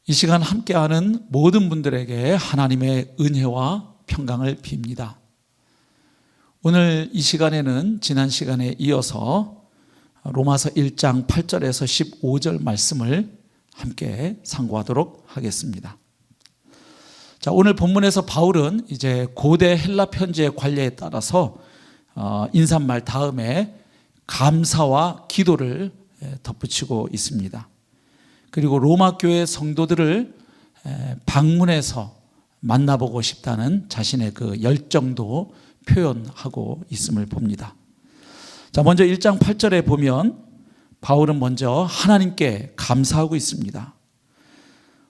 이 시간 함께하는 모든 분들에게 하나님의 은혜와 평강을 빕니다. 오늘 이 시간에는 지난 시간에 이어서 로마서 1장 8절에서 15절 말씀을 함께 상고하도록 하겠습니다. 자, 오늘 본문에서 바울은 이제 고대 헬라 편지의 관례에 따라서 인사말 다음에 감사와 기도를 덧붙이고 있습니다. 그리고 로마 교회 성도들을 방문해서 만나보고 싶다는 자신의 그 열정도 표현하고 있음을 봅니다. 자, 먼저 1장 8절에 보면 바울은 먼저 하나님께 감사하고 있습니다.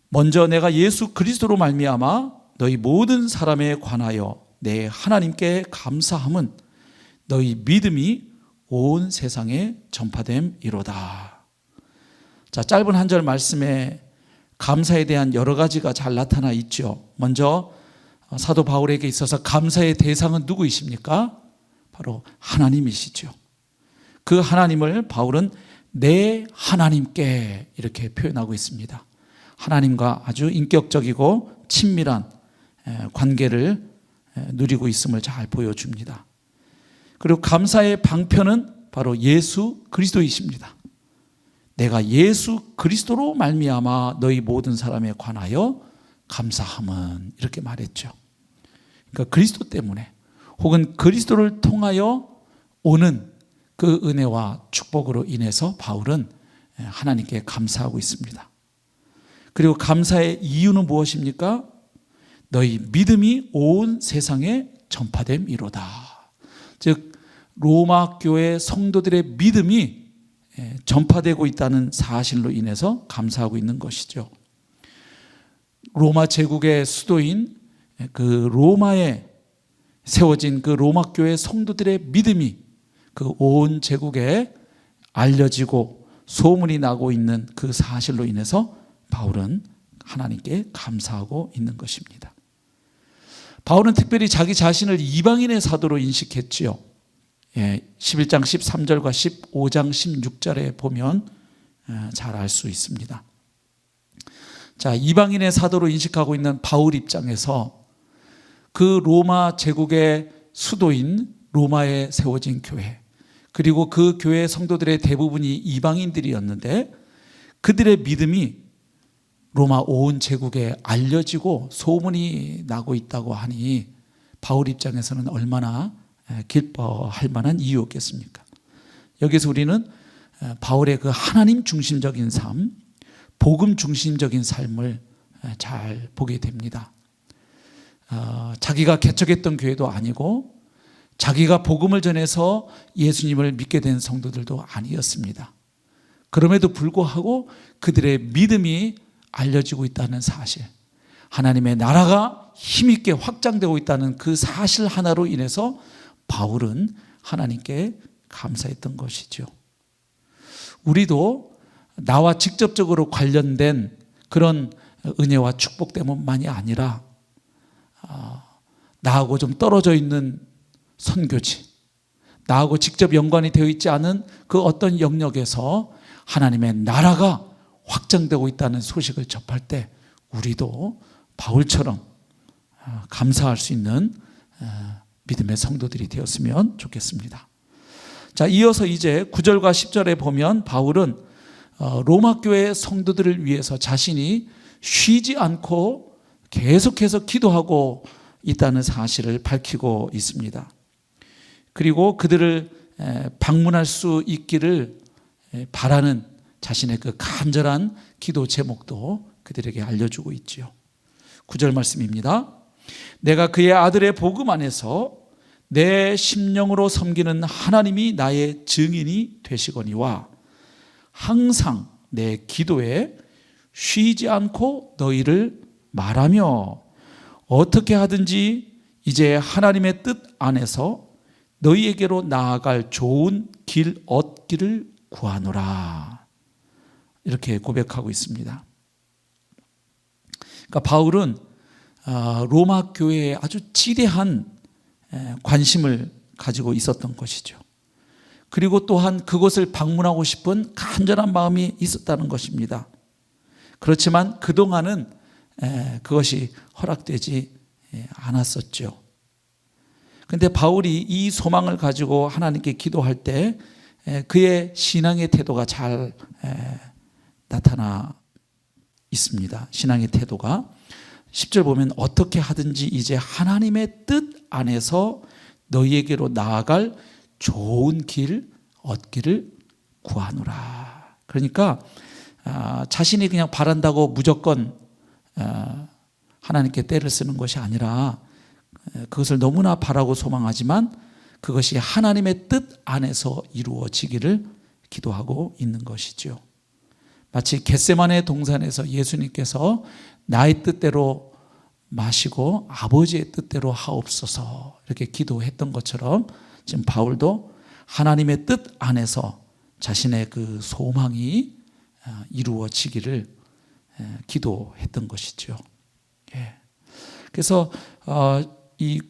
먼저 내가 예수 그리스도로 말미암아 너희 모든 사람에 관하여 내 하나님께 감사함은 너희 믿음이 온 세상에 전파됨이로다. 자, 짧은 한 절 말씀에 감사에 대한 여러 가지가 잘 나타나 있죠. 먼저 사도 바울에게 있어서 감사의 대상은 누구이십니까? 바로 하나님이시죠. 그 하나님을 바울은 내 하나님께 이렇게 표현하고 있습니다. 하나님과 아주 인격적이고 친밀한 관계를 누리고 있음을 잘 보여줍니다. 그리고 감사의 방편은 바로 예수 그리스도이십니다. 내가 예수 그리스도로 말미암아 너희 모든 사람에 관하여 감사함은 이렇게 말했죠. 그러니까 그리스도 때문에 혹은 그리스도를 통하여 오는 그 은혜와 축복으로 인해서 바울은 하나님께 감사하고 있습니다. 그리고 감사의 이유는 무엇입니까? 너희 믿음이 온 세상에 전파됨이로다. 즉 로마 교회 성도들의 믿음이 전파되고 있다는 사실로 인해서 감사하고 있는 것이죠. 로마 제국의 수도인 그 로마에 세워진 그 로마 교회 성도들의 믿음이 그 온 제국에 알려지고 소문이 나고 있는 그 사실로 인해서 바울은 하나님께 감사하고 있는 것입니다. 바울은 특별히 자기 자신을 이방인의 사도로 인식했지요. 11장 13절과 15장 16절에 보면 잘 알 수 있습니다. 자, 이방인의 사도로 인식하고 있는 바울 입장에서 그 로마 제국의 수도인 로마에 세워진 교회, 그리고 그 교회 성도들의 대부분이 이방인들이었는데 그들의 믿음이 로마 온 제국에 알려지고 소문이 나고 있다고 하니 바울 입장에서는 얼마나 기뻐할 만한 이유였겠습니까? 여기서 우리는 바울의 그 하나님 중심적인 삶, 복음 중심적인 삶을 잘 보게 됩니다. 자기가 개척했던 교회도 아니고 자기가 복음을 전해서 예수님을 믿게 된 성도들도 아니었습니다. 그럼에도 불구하고 그들의 믿음이 알려지고 있다는 사실, 하나님의 나라가 힘있게 확장되고 있다는 그 사실 하나로 인해서 바울은 하나님께 감사했던 것이죠. 우리도 나와 직접적으로 관련된 그런 은혜와 축복 때문만이 아니라 나하고 좀 떨어져 있는 선교지, 나하고 직접 연관이 되어 있지 않은 그 어떤 영역에서 하나님의 나라가 확장되고 있다는 소식을 접할 때 우리도 바울처럼 감사할 수 있는 믿음의 성도들이 되었으면 좋겠습니다. 자, 이어서 이제 9절과 10절에 보면 바울은 로마 교회 성도들을 위해서 자신이 쉬지 않고 계속해서 기도하고 있다는 사실을 밝히고 있습니다. 그리고 그들을 방문할 수 있기를 바라는 자신의 그 간절한 기도 제목도 그들에게 알려주고 있지요. 9절 말씀입니다. 내가 그의 아들의 복음 안에서 내 심령으로 섬기는 하나님이 나의 증인이 되시거니와 항상 내 기도에 쉬지 않고 너희를 말하며 어떻게 하든지 이제 하나님의 뜻 안에서 너희에게로 나아갈 좋은 길 얻기를 구하노라. 이렇게 고백하고 있습니다. 그러니까 바울은 로마 교회에 아주 지대한 관심을 가지고 있었던 것이죠. 그리고 또한 그곳을 방문하고 싶은 간절한 마음이 있었다는 것입니다. 그렇지만 그동안은 그것이 허락되지 않았었죠. 그런데 바울이 이 소망을 가지고 하나님께 기도할 때 그의 신앙의 태도가 잘 나타나 있습니다. 신앙의 태도가 10절 보면 어떻게 하든지 이제 하나님의 뜻 안에서 너희에게로 나아갈 좋은 길 얻기를 구하노라. 그러니까 자신이 그냥 바란다고 무조건 하나님께 때를 쓰는 것이 아니라 그것을 너무나 바라고 소망하지만 그것이 하나님의 뜻 안에서 이루어지기를 기도하고 있는 것이죠. 마치 겟세마네 동산에서 예수님께서 나의 뜻대로 마시고 아버지의 뜻대로 하옵소서 이렇게 기도했던 것처럼 지금 바울도 하나님의 뜻 안에서 자신의 그 소망이 이루어지기를 기도했던 것이죠. 그래서 이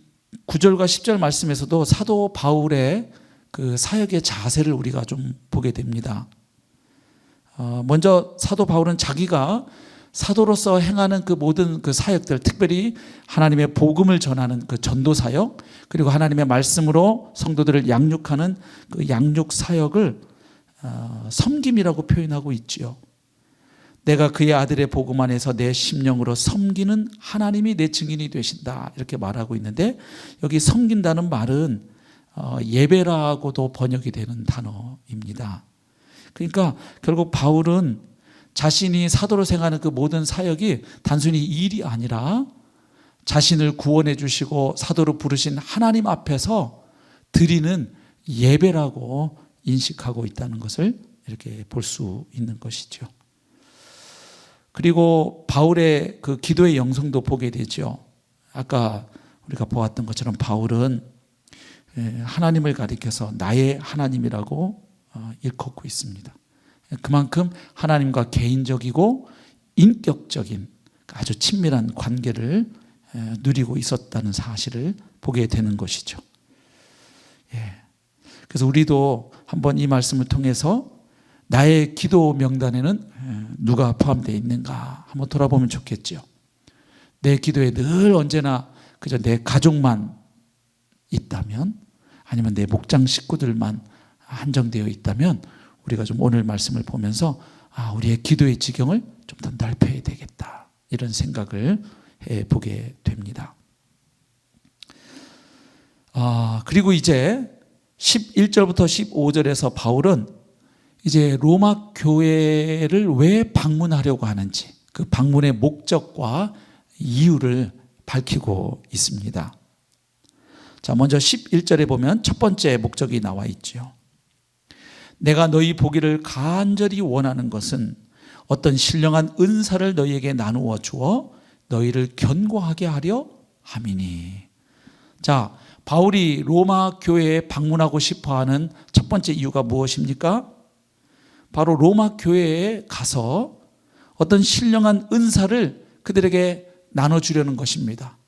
9절과 10절 말씀에서도 사도 바울의 그 사역의 자세를 우리가 좀 보게 됩니다. 먼저 사도 바울은 자기가 사도로서 행하는 그 모든 그 사역들, 특별히 하나님의 복음을 전하는 그 전도 사역, 그리고 하나님의 말씀으로 성도들을 양육하는 그 양육 사역을 섬김이라고 표현하고 있지요. 내가 그의 아들의 복음 안에서 내 심령으로 섬기는 하나님이 내 증인이 되신다 이렇게 말하고 있는데, 여기 섬긴다는 말은 예배라고도 번역이 되는 단어입니다. 그러니까 결국 바울은 자신이 사도로 생각하는 그 모든 사역이 단순히 일이 아니라 자신을 구원해 주시고 사도로 부르신 하나님 앞에서 드리는 예배라고 인식하고 있다는 것을 이렇게 볼 수 있는 것이죠. 그리고 바울의 그 기도의 영성도 보게 되죠. 아까 우리가 보았던 것처럼 바울은 하나님을 가리켜서 나의 하나님이라고 일컫고 있습니다. 그만큼 하나님과 개인적이고 인격적인 아주 친밀한 관계를 누리고 있었다는 사실을 보게 되는 것이죠. 그래서 우리도 한번 이 말씀을 통해서 나의 기도 명단에는 누가 포함되어 있는가 한번 돌아보면 좋겠죠. 내 기도에 늘 언제나 그저 내 가족만 있다면, 아니면 내 목장 식구들만 한정되어 있다면, 우리가 좀 오늘 말씀을 보면서 우리의 기도의 지경을 좀 더 넓혀야 되겠다 이런 생각을 해보게 됩니다. 그리고 이제 11절부터 15절에서 바울은 이제 로마 교회를 왜 방문하려고 하는지 그 방문의 목적과 이유를 밝히고 있습니다. 자, 먼저 11절에 보면 첫 번째 목적이 나와 있죠. 내가 너희 보기를 간절히 원하는 것은 어떤 신령한 은사를 너희에게 나누어 주어 너희를 견고하게 하려 함이니. 자, 바울이 로마 교회에 방문하고 싶어하는 첫 번째 이유가 무엇입니까? 바로 로마 교회에 가서 어떤 신령한 은사를 그들에게 나눠주려는 것입니다.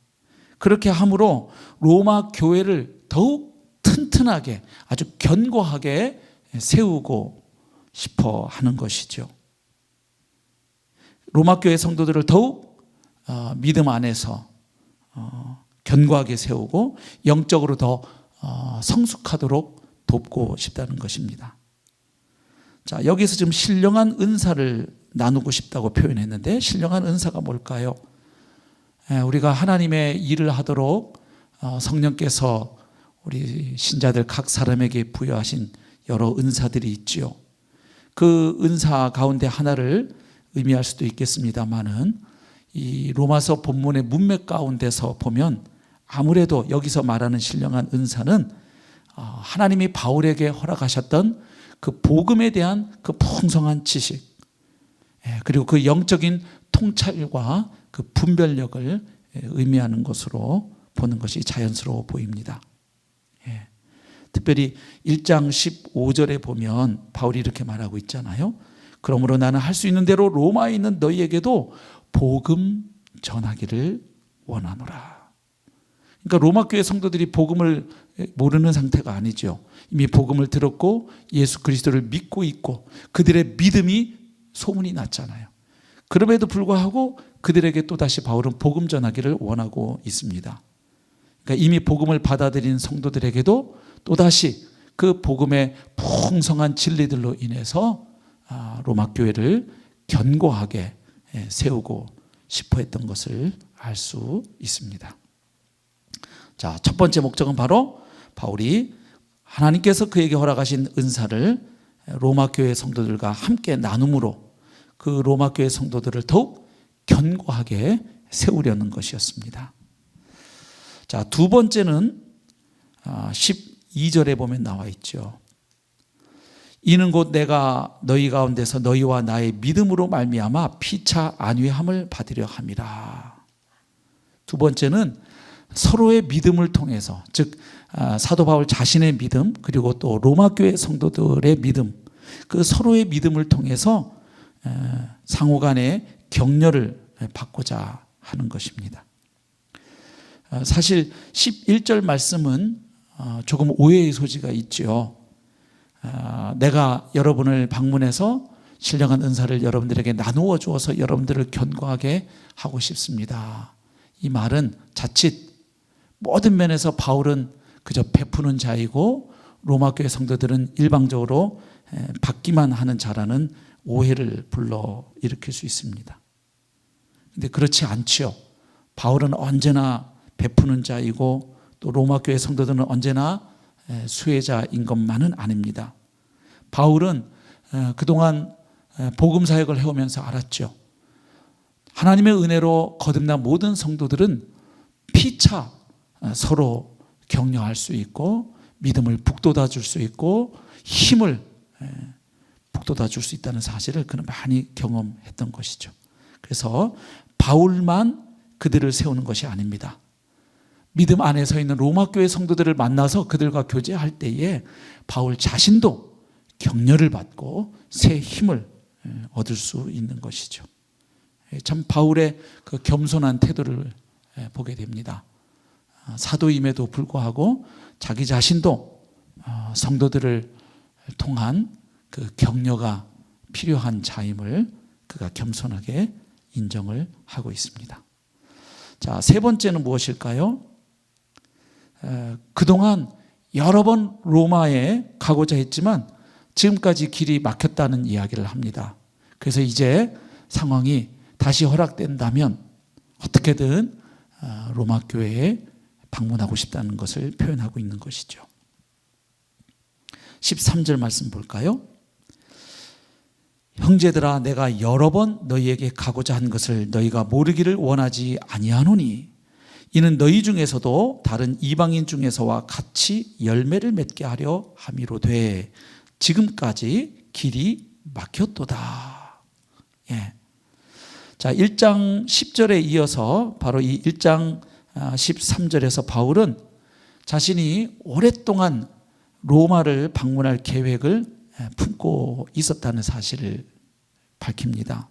그렇게 함으로 로마 교회를 더욱 튼튼하게 아주 견고하게 세우고 싶어 하는 것이죠. 로마 교회 성도들을 더욱 믿음 안에서 견고하게 세우고 영적으로 더 성숙하도록 돕고 싶다는 것입니다. 자, 여기서 지금 신령한 은사를 나누고 싶다고 표현했는데, 신령한 은사가 뭘까요? 우리가 하나님의 일을 하도록 성령께서 우리 신자들 각 사람에게 부여하신 여러 은사들이 있지요. 그 은사 가운데 하나를 의미할 수도 있겠습니다만은, 이 로마서 본문의 문맥 가운데서 보면 아무래도 여기서 말하는 신령한 은사는 하나님이 바울에게 허락하셨던 그 복음에 대한 그 풍성한 지식, 그리고 그 영적인 통찰과 그 분별력을 의미하는 것으로 보는 것이 자연스러워 보입니다. 특별히 1장 15절에 보면 바울이 이렇게 말하고 있잖아요. 그러므로 나는 할 수 있는 대로 로마에 있는 너희에게도 복음 전하기를 원하노라. 그러니까 로마 교회 성도들이 복음을 모르는 상태가 아니죠. 이미 복음을 들었고 예수 그리스도를 믿고 있고 그들의 믿음이 소문이 났잖아요. 그럼에도 불구하고 그들에게 또다시 바울은 복음 전하기를 원하고 있습니다. 그러니까 이미 복음을 받아들인 성도들에게도 또다시 그 복음의 풍성한 진리들로 인해서 로마 교회를 견고하게 세우고 싶어 했던 것을 알 수 있습니다. 자, 첫 번째 목적은 바로 바울이 하나님께서 그에게 허락하신 은사를 로마 교회 성도들과 함께 나눔으로 그 로마 교회 성도들을 더욱 견고하게 세우려는 것이었습니다. 자, 두 번째는 12절에 보면 나와 있죠. 이는 곧 내가 너희 가운데서 너희와 나의 믿음으로 말미암아 피차 안위함을 받으려 함이라. 두 번째는 서로의 믿음을 통해서, 즉 사도 바울 자신의 믿음 그리고 또 로마 교회 성도들의 믿음, 그 서로의 믿음을 통해서 상호간의 격려를 받고자 하는 것입니다. 사실 11절 말씀은 조금 오해의 소지가 있죠. 내가 여러분을 방문해서 신령한 은사를 여러분들에게 나누어 주어서 여러분들을 견고하게 하고 싶습니다. 이 말은 자칫 모든 면에서 바울은 그저 베푸는 자이고 로마 교회 성도들은 일방적으로 받기만 하는 자라는 오해를 불러일으킬 수 있습니다. 그런데 그렇지 않지요. 바울은 언제나 베푸는 자이고 또 로마 교회 성도들은 언제나 수혜자인 것만은 아닙니다. 바울은 그동안 복음 사역을 해오면서 알았죠. 하나님의 은혜로 거듭난 모든 성도들은 피차 서로 격려할 수 있고 믿음을 북돋아 줄 수 있고 힘을 북돋아 줄 수 있다는 사실을 그는 많이 경험했던 것이죠. 그래서 바울만 그들을 세우는 것이 아닙니다. 믿음 안에 서 있는 로마 교회 성도들을 만나서 그들과 교제할 때에 바울 자신도 격려를 받고 새 힘을 얻을 수 있는 것이죠. 참 바울의 그 겸손한 태도를 보게 됩니다. 사도임에도 불구하고 자기 자신도 성도들을 통한 그 격려가 필요한 자임을 그가 겸손하게 인정을 하고 있습니다. 자, 세 번째는 무엇일까요? 그동안 여러 번 로마에 가고자 했지만 지금까지 길이 막혔다는 이야기를 합니다. 그래서 이제 상황이 다시 허락된다면 어떻게든 로마 교회에 방문하고 싶다는 것을 표현하고 있는 것이죠. 13절 말씀 볼까요? 형제들아, 내가 여러 번 너희에게 가고자 한 것을 너희가 모르기를 원하지 아니하노니 이는 너희 중에서도 다른 이방인 중에서와 같이 열매를 맺게 하려 함이로되 지금까지 길이 막혔도다. 예. 자, 1장 10절에 이어서 바로 이 1장 13절에서 바울은 자신이 오랫동안 로마를 방문할 계획을 품고 있었다는 사실을 밝힙니다.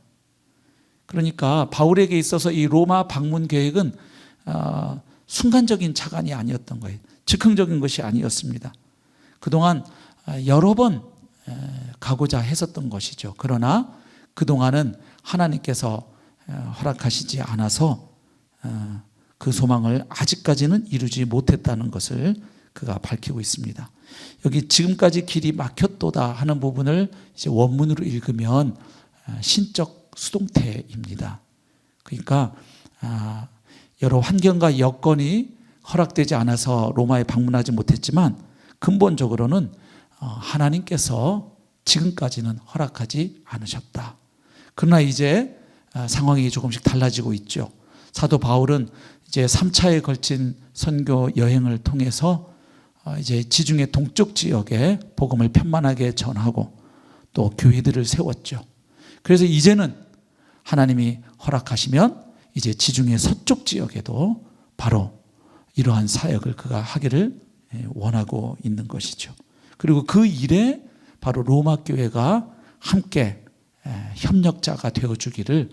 그러니까 바울에게 있어서 이 로마 방문 계획은 순간적인 착안이 아니었던 거예요. 즉흥적인 것이 아니었습니다. 그동안 여러 번 가고자 했었던 것이죠. 그러나 그동안은 하나님께서 허락하시지 않아서 그 소망을 아직까지는 이루지 못했다는 것을 그가 밝히고 있습니다. 여기 지금까지 길이 막혔도다 하는 부분을 이제 원문으로 읽으면 신적 수동태입니다. 그러니까 여러 환경과 여건이 허락되지 않아서 로마에 방문하지 못했지만 근본적으로는 하나님께서 지금까지는 허락하지 않으셨다. 그러나 이제 상황이 조금씩 달라지고 있죠. 사도 바울은 이제 3차에 걸친 선교 여행을 통해서 이제 지중해 동쪽 지역에 복음을 편만하게 전하고 또 교회들을 세웠죠. 그래서 이제는 하나님이 허락하시면 이제 지중해 서쪽 지역에도 바로 이러한 사역을 그가 하기를 원하고 있는 것이죠. 그리고 그 일에 바로 로마 교회가 함께 협력자가 되어주기를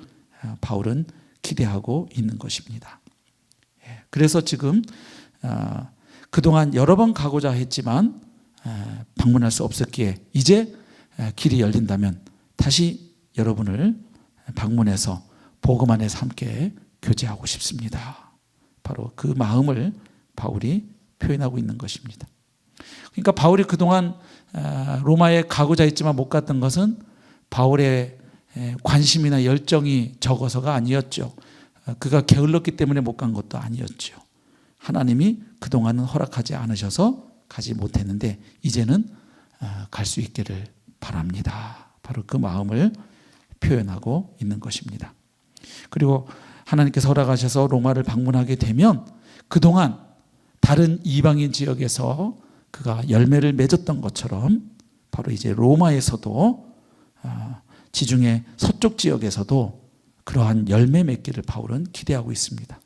바울은 기대하고 있는 것입니다. 그래서 지금 그동안 여러 번 가고자 했지만 방문할 수 없었기에 이제 길이 열린다면 다시 여러분을 방문해서 복음 안에서 함께 교제하고 싶습니다. 바로 그 마음을 바울이 표현하고 있는 것입니다. 그러니까 바울이 그동안 로마에 가고자 했지만 못 갔던 것은 바울의 관심이나 열정이 적어서가 아니었죠. 그가 게을렀기 때문에 못 간 것도 아니었죠. 하나님이 그동안은 허락하지 않으셔서 가지 못했는데 이제는 갈 수 있기를 바랍니다. 바로 그 마음을 표현하고 있는 것입니다. 그리고 하나님께서 허락하셔서 로마를 방문하게 되면 그동안 다른 이방인 지역에서 그가 열매를 맺었던 것처럼 바로 이제 로마에서도 지중해 서쪽 지역에서도 그러한 열매 맺기를 바울은 기대하고 있습니다.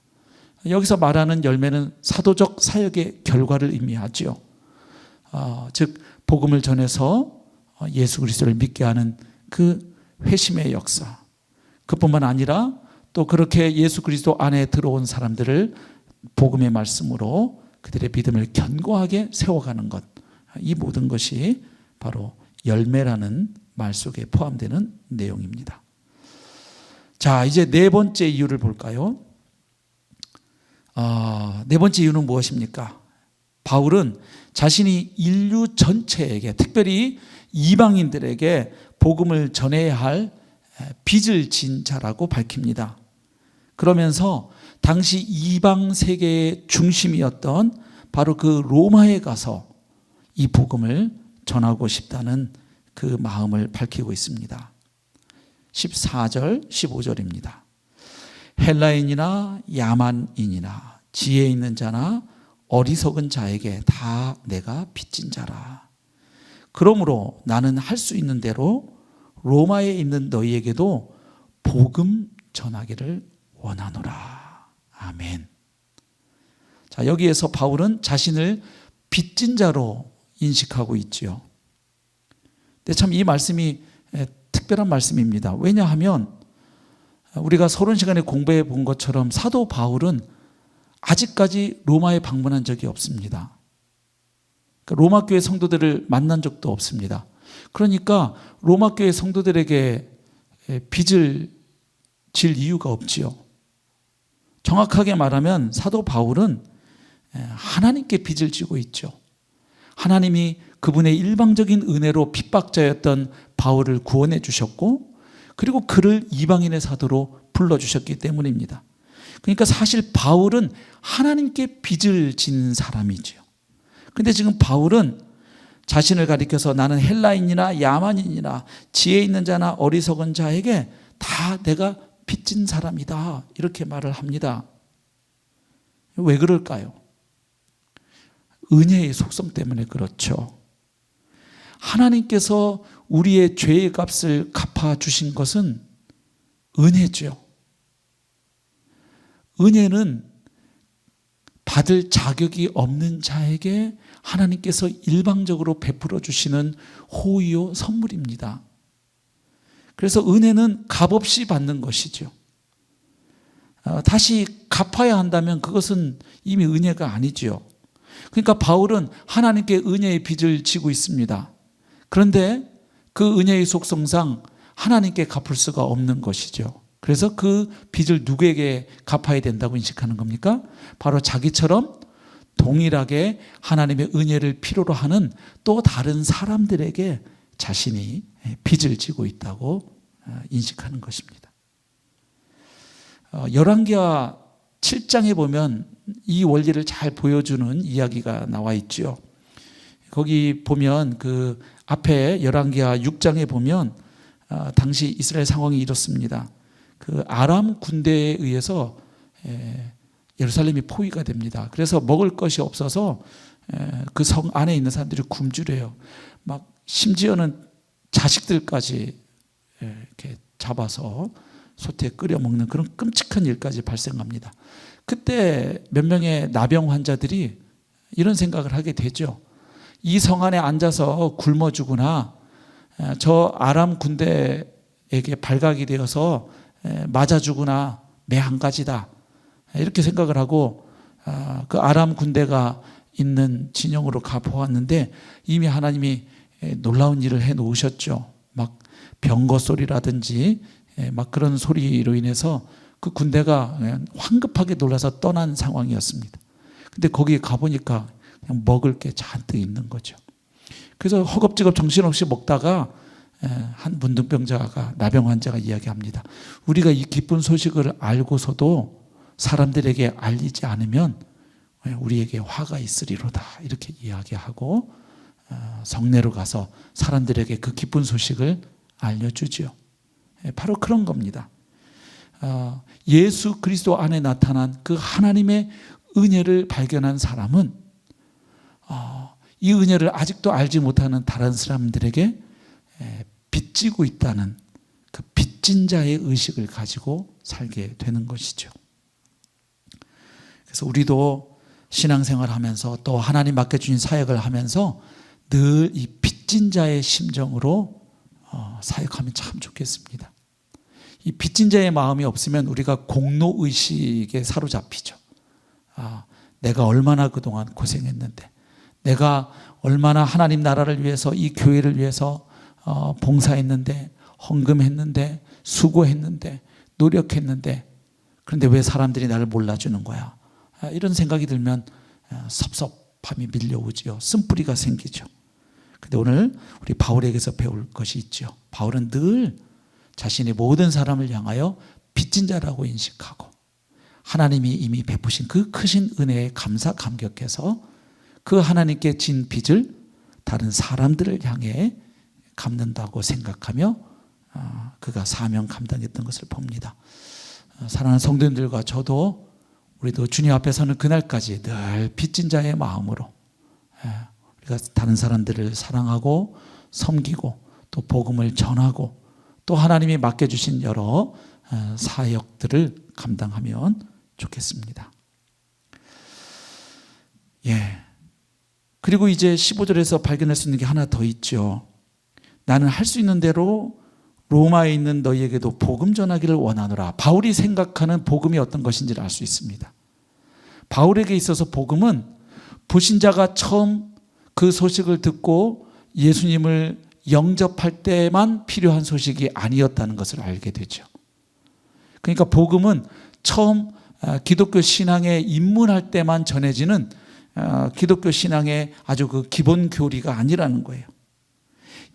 여기서 말하는 열매는 사도적 사역의 결과를 의미하죠. 즉 복음을 전해서 예수 그리스도를 믿게 하는 그 회심의 역사, 그뿐만 아니라 또 그렇게 예수 그리스도 안에 들어온 사람들을 복음의 말씀으로 그들의 믿음을 견고하게 세워가는 것, 이 모든 것이 바로 열매라는 말 속에 포함되는 내용입니다. 자, 이제 네 번째 이유를 볼까요? 네 번째 이유는 무엇입니까? 바울은 자신이 인류 전체에게, 특별히 이방인들에게 복음을 전해야 할 빚을 진 자라고 밝힙니다. 그러면서 당시 이방 세계의 중심이었던 바로 그 로마에 가서 이 복음을 전하고 싶다는 그 마음을 밝히고 있습니다. 14절, 15절입니다. 헬라인이나 야만인이나 지혜 있는 자나 어리석은 자에게 다 내가 빚진 자라. 그러므로 나는 할 수 있는 대로 로마에 있는 너희에게도 복음 전하기를 원하노라. 아멘. 자, 여기에서 바울은 자신을 빚진 자로 인식하고 있지요. 근데 참 이 말씀이 특별한 말씀입니다. 왜냐하면 우리가 서론 시간에 공부해 본 것처럼 사도 바울은 아직까지 로마에 방문한 적이 없습니다. 그러니까 로마 교회 성도들을 만난 적도 없습니다. 그러니까 로마 교회 성도들에게 빚을 질 이유가 없지요. 정확하게 말하면 사도 바울은 하나님께 빚을 지고 있죠. 하나님이 그분의 일방적인 은혜로 핍박자였던 바울을 구원해 주셨고, 그리고 그를 이방인의 사도로 불러주셨기 때문입니다. 그러니까 사실 바울은 하나님께 빚을 진 사람이지요. 그런데 지금 바울은 자신을 가리켜서 나는 헬라인이나 야만인이나 지혜 있는 자나 어리석은 자에게 다 내가 빚진 사람이다, 이렇게 말을 합니다. 왜 그럴까요? 은혜의 속성 때문에 그렇죠. 하나님께서 우리의 죄의 값을 갚아주신 것은 은혜죠. 은혜는 받을 자격이 없는 자에게 하나님께서 일방적으로 베풀어 주시는 호의요 선물입니다. 그래서 은혜는 값없이 받는 것이죠. 다시 갚아야 한다면 그것은 이미 은혜가 아니죠. 그러니까 바울은 하나님께 은혜의 빚을 지고 있습니다. 그런데 그 은혜의 속성상 하나님께 갚을 수가 없는 것이죠. 그래서 그 빚을 누구에게 갚아야 된다고 인식하는 겁니까? 바로 자기처럼 동일하게 하나님의 은혜를 필요로 하는 또 다른 사람들에게 자신이 빚을 지고 있다고 인식하는 것입니다. 열왕기하 7장에 보면 이 원리를 잘 보여주는 이야기가 나와 있죠. 거기 보면 그 앞에 열왕기하 6장에 보면 당시 이스라엘 상황이 이렇습니다. 그 아람 군대에 의해서 예루살렘이 포위가 됩니다. 그래서 먹을 것이 없어서 그 성 안에 있는 사람들이 굶주려요. 막 심지어는 자식들까지 이렇게 잡아서 솥에 끓여 먹는 그런 끔찍한 일까지 발생합니다. 그때 몇 명의 나병 환자들이 이런 생각을 하게 되죠. 이 성 안에 앉아서 굶어 죽으나 저 아람 군대에게 발각이 되어서 맞아 죽으나 매 한 가지다, 이렇게 생각을 하고 그 아람 군대가 있는 진영으로 가 보았는데 이미 하나님이 놀라운 일을 해 놓으셨죠. 막 병거 소리라든지 막 그런 소리로 인해서 그 군대가 그냥 황급하게 놀라서 떠난 상황이었습니다. 근데 거기에 가보니까 그냥 먹을 게 잔뜩 있는 거죠. 그래서 허겁지겁 정신없이 먹다가 한 문둥병자가, 나병 환자가 이야기합니다. 우리가 이 기쁜 소식을 알고서도 사람들에게 알리지 않으면 우리에게 화가 있으리로다, 이렇게 이야기하고 성내로 가서 사람들에게 그 기쁜 소식을 알려주죠. 바로 그런 겁니다. 예수 그리스도 안에 나타난 그 하나님의 은혜를 발견한 사람은 이 은혜를 아직도 알지 못하는 다른 사람들에게 빚지고 있다는 그 빚진 자의 의식을 가지고 살게 되는 것이죠. 그래서 우리도 신앙생활을 하면서 또 하나님 맡겨주신 사역을 하면서 늘 이 빚진 자의 심정으로 사역하면 참 좋겠습니다. 이 빚진 자의 마음이 없으면 우리가 공로의식에 사로잡히죠. 내가 얼마나 그동안 고생했는데, 내가 얼마나 하나님 나라를 위해서, 이 교회를 위해서 봉사했는데, 헌금했는데, 수고했는데, 노력했는데, 그런데 왜 사람들이 나를 몰라주는 거야? 이런 생각이 들면 섭섭함이 밀려오죠. 쓴뿌리가 생기죠. 근데 오늘 우리 바울에게서 배울 것이 있죠. 바울은 늘 자신의 모든 사람을 향하여 빚진 자라고 인식하고 하나님이 이미 베푸신 그 크신 은혜에 감격해서 그 하나님께 진 빚을 다른 사람들을 향해 갚는다고 생각하며 그가 사명 감당했던 것을 봅니다. 사랑하는 성도님들과 저도, 우리도 주님 앞에 서는 그날까지 늘 빚진 자의 마음으로 우리가 다른 사람들을 사랑하고 섬기고 또 복음을 전하고 또 하나님이 맡겨주신 여러 사역들을 감당하면 좋겠습니다. 그리고 이제 15절에서 발견할 수 있는 게 하나 더 있죠. 나는 할 수 있는 대로 로마에 있는 너희에게도 복음 전하기를 원하노라. 바울이 생각하는 복음이 어떤 것인지를 알 수 있습니다. 바울에게 있어서 복음은 불신자가 처음 그 소식을 듣고 예수님을 영접할 때만 필요한 소식이 아니었다는 것을 알게 되죠. 그러니까 복음은 처음 기독교 신앙에 입문할 때만 전해지는 기독교 신앙의 아주 그 기본 교리가 아니라는 거예요.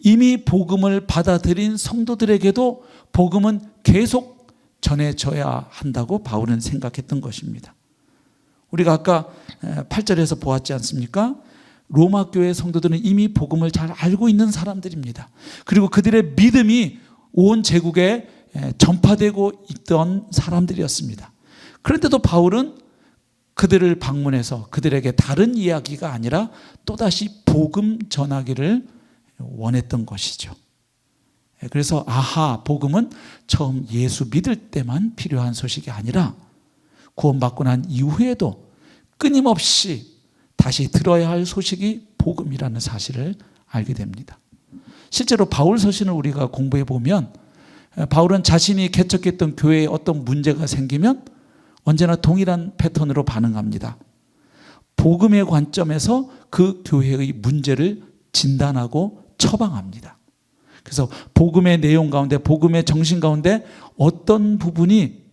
이미 복음을 받아들인 성도들에게도 복음은 계속 전해져야 한다고 바울은 생각했던 것입니다. 우리가 아까 8절에서 보았지 않습니까? 로마 교회 성도들은 이미 복음을 잘 알고 있는 사람들입니다. 그리고 그들의 믿음이 온 제국에 전파되고 있던 사람들이었습니다. 그런데도 바울은 그들을 방문해서 그들에게 다른 이야기가 아니라 또다시 복음 전하기를 원했던 것이죠. 그래서 복음은 처음 예수 믿을 때만 필요한 소식이 아니라 구원받고 난 이후에도 끊임없이 다시 들어야 할 소식이 복음이라는 사실을 알게 됩니다. 실제로 바울 서신을 우리가 공부해 보면 바울은 자신이 개척했던 교회에 어떤 문제가 생기면 언제나 동일한 패턴으로 반응합니다. 복음의 관점에서 그 교회의 문제를 진단하고 처방합니다. 그래서 복음의 내용 가운데, 복음의 정신 가운데 어떤 부분이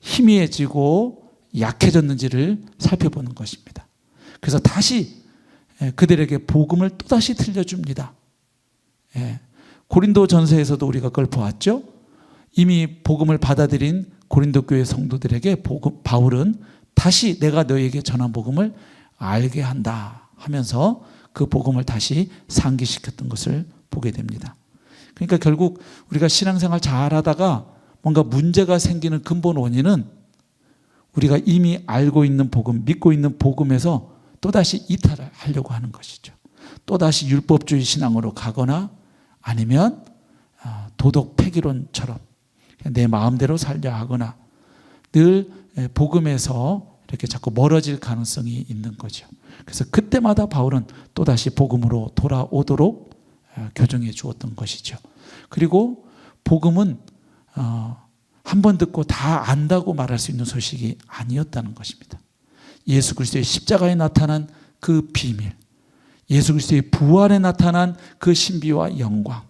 희미해지고 약해졌는지를 살펴보는 것입니다. 그래서 다시 그들에게 복음을 또다시 들려줍니다. 고린도 전서에서도 우리가 그걸 보았죠. 이미 복음을 받아들인 고린도 교회 성도들에게 바울은 다시 내가 너에게 전한 복음을 알게 한다 하면서 그 복음을 다시 상기시켰던 것을 보게 됩니다. 그러니까 결국 우리가 신앙생활 잘하다가 뭔가 문제가 생기는 근본 원인은 우리가 이미 알고 있는 복음, 믿고 있는 복음에서 또다시 이탈을 하려고 하는 것이죠. 또다시 율법주의 신앙으로 가거나 아니면 도덕 폐기론처럼 내 마음대로 살려 하거나 늘 복음에서 이렇게 자꾸 멀어질 가능성이 있는 거죠. 그래서 그때마다 바울은 또다시 복음으로 돌아오도록 교정해 주었던 것이죠. 그리고 복음은 한 번 듣고 다 안다고 말할 수 있는 소식이 아니었다는 것입니다. 예수 그리스도의 십자가에 나타난 그 비밀, 예수 그리스도의 부활에 나타난 그 신비와 영광,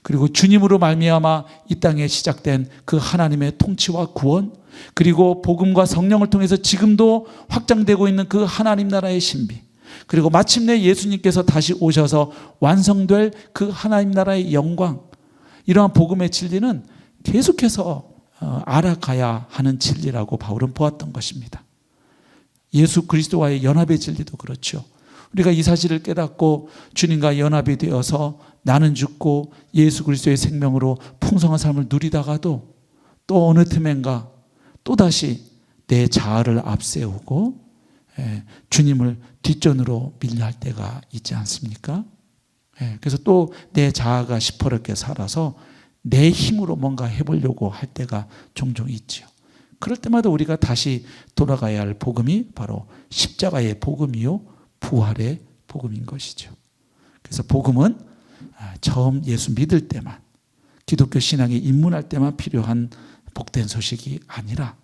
그리고 주님으로 말미암아 이 땅에 시작된 그 하나님의 통치와 구원, 그리고 복음과 성령을 통해서 지금도 확장되고 있는 그 하나님 나라의 신비, 그리고 마침내 예수님께서 다시 오셔서 완성될 그 하나님 나라의 영광, 이러한 복음의 진리는 계속해서 알아가야 하는 진리라고 바울은 보았던 것입니다. 예수 그리스도와의 연합의 진리도 그렇죠. 우리가 이 사실을 깨닫고 주님과 연합이 되어서 나는 죽고 예수 그리스도의 생명으로 풍성한 삶을 누리다가도 또 어느 틈엔가 또다시 내 자아를 앞세우고 주님을 뒷전으로 밀려 할 때가 있지 않습니까? 그래서 또 내 자아가 시퍼렇게 살아서 내 힘으로 뭔가 해보려고 할 때가 종종 있죠. 그럴 때마다 우리가 다시 돌아가야 할 복음이 바로 십자가의 복음이요 부활의 복음인 것이죠. 그래서 복음은 처음 예수 믿을 때만, 기독교 신앙에 입문할 때만 필요한 복된 소식이 아니라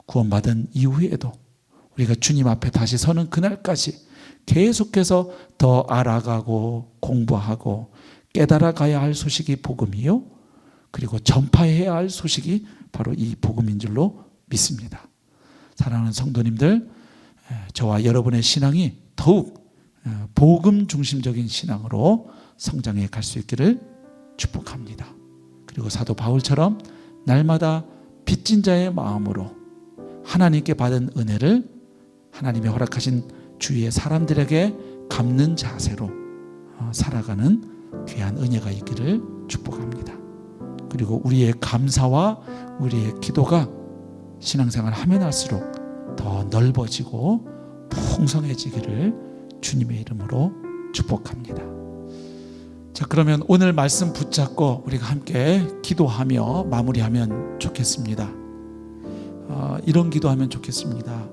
구원받은 이후에도 우리가 주님 앞에 다시 서는 그날까지 계속해서 더 알아가고 공부하고 깨달아가야 할 소식이 복음이요, 그리고 전파해야 할 소식이 바로 이 복음인 줄로 믿습니다. 사랑하는 성도님들, 저와 여러분의 신앙이 더욱 복음 중심적인 신앙으로 성장해 갈 수 있기를 축복합니다. 그리고 사도 바울처럼 날마다 빚진 자의 마음으로 하나님께 받은 은혜를 하나님이 허락하신 주위의 사람들에게 갚는 자세로 살아가는 귀한 은혜가 있기를 축복합니다. 그리고 우리의 감사와 우리의 기도가 신앙생활을 하면 할수록 더 넓어지고 풍성해지기를 주님의 이름으로 축복합니다. 자, 그러면 오늘 말씀 붙잡고 우리가 함께 기도하며 마무리하면 좋겠습니다. 이런 기도하면 좋겠습니다.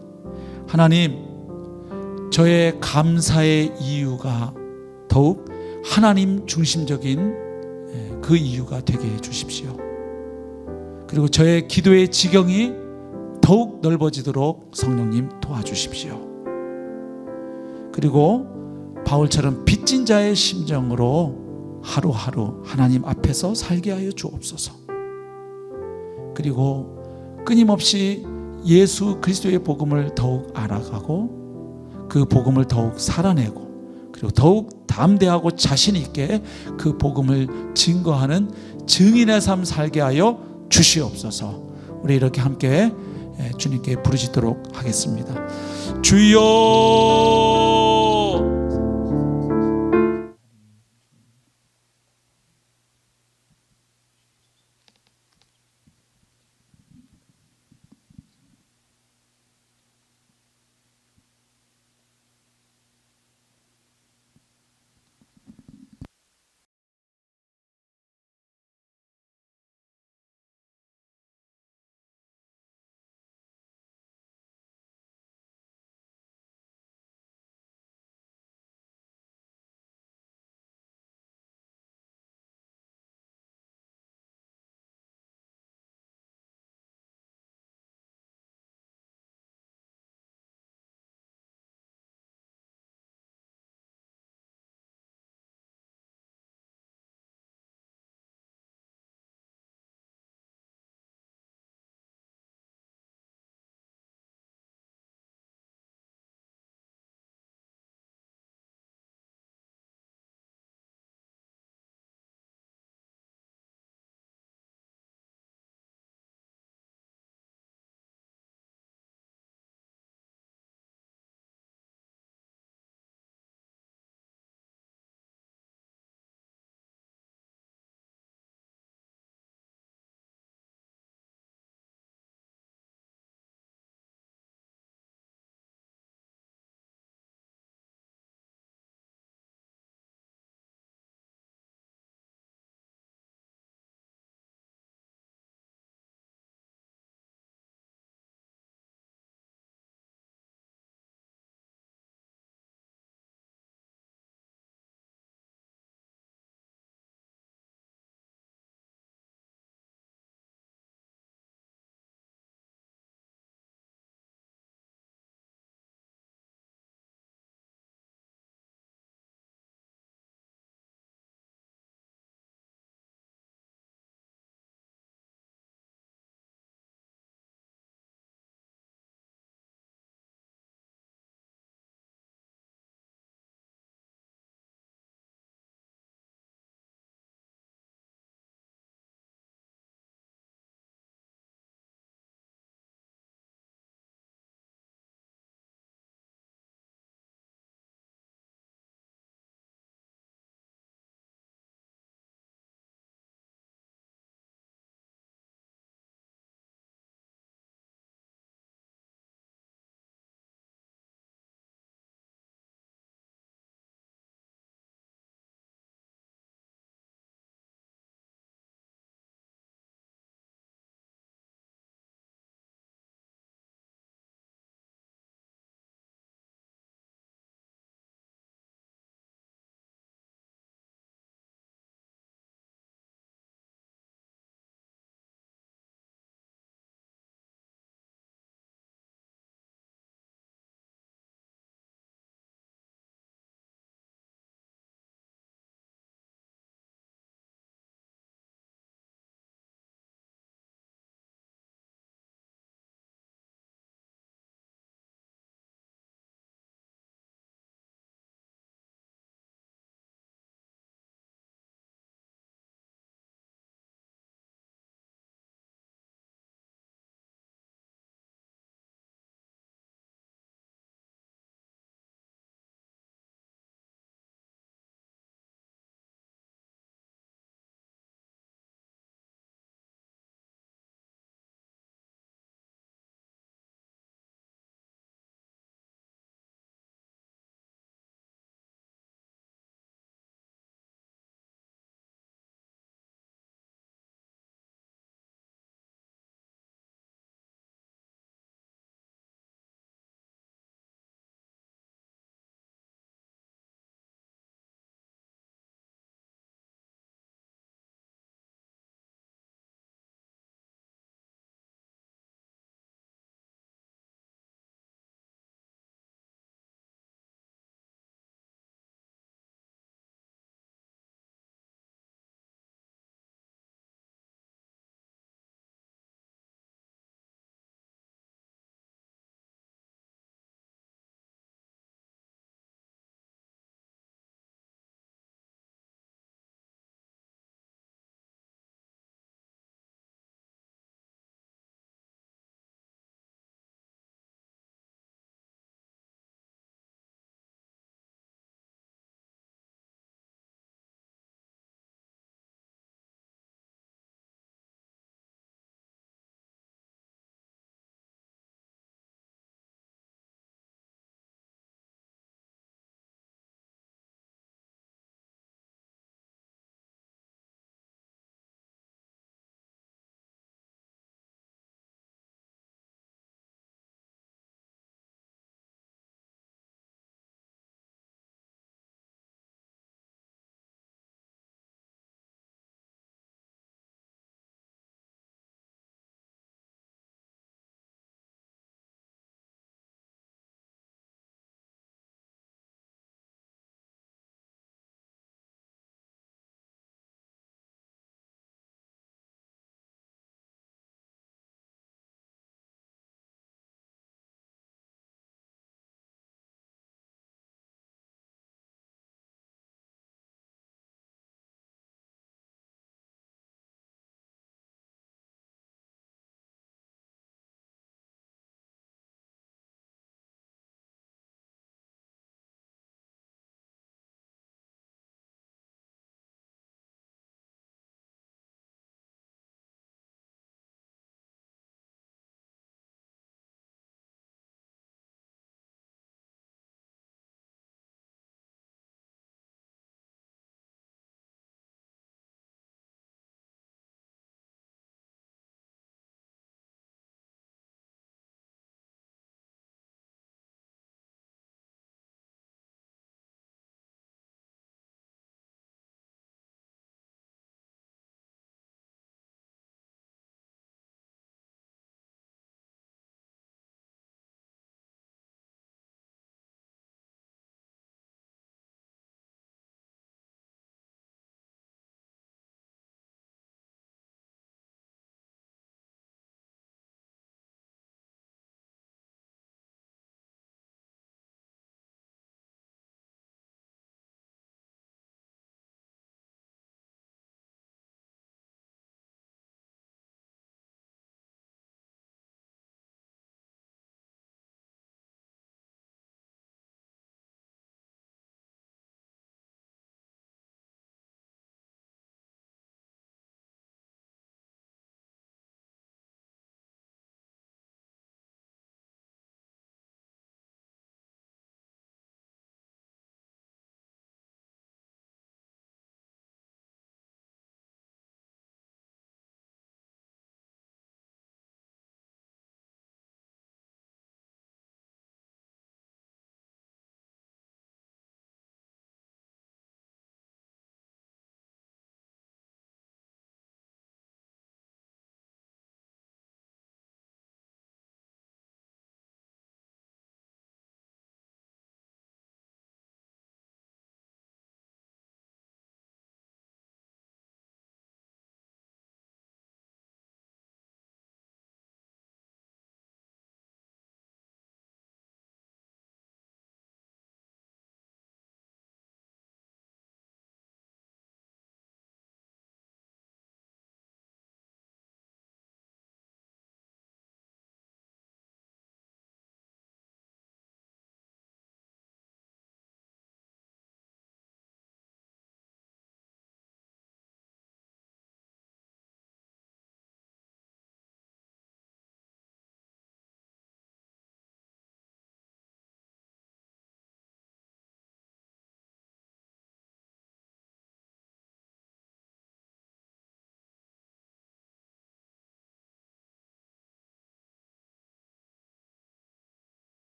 하나님, 저의 감사의 이유가 더욱 하나님 중심적인 그 이유가 되게 해주십시오. 그리고 저의 기도의 지경이 더욱 넓어지도록 성령님 도와주십시오. 그리고 바울처럼 빚진 자의 심정으로 하루하루 하나님 앞에서 살게 하여 주옵소서. 그리고 끊임없이 예수 그리스도의 복음을 더욱 알아가고 그 복음을 더욱 살아내고 그리고 더욱 담대하고 자신 있게 그 복음을 증거하는 증인의 삶 살게 하여 주시옵소서. 우리 이렇게 함께 주님께 부르짖도록 하겠습니다. 주여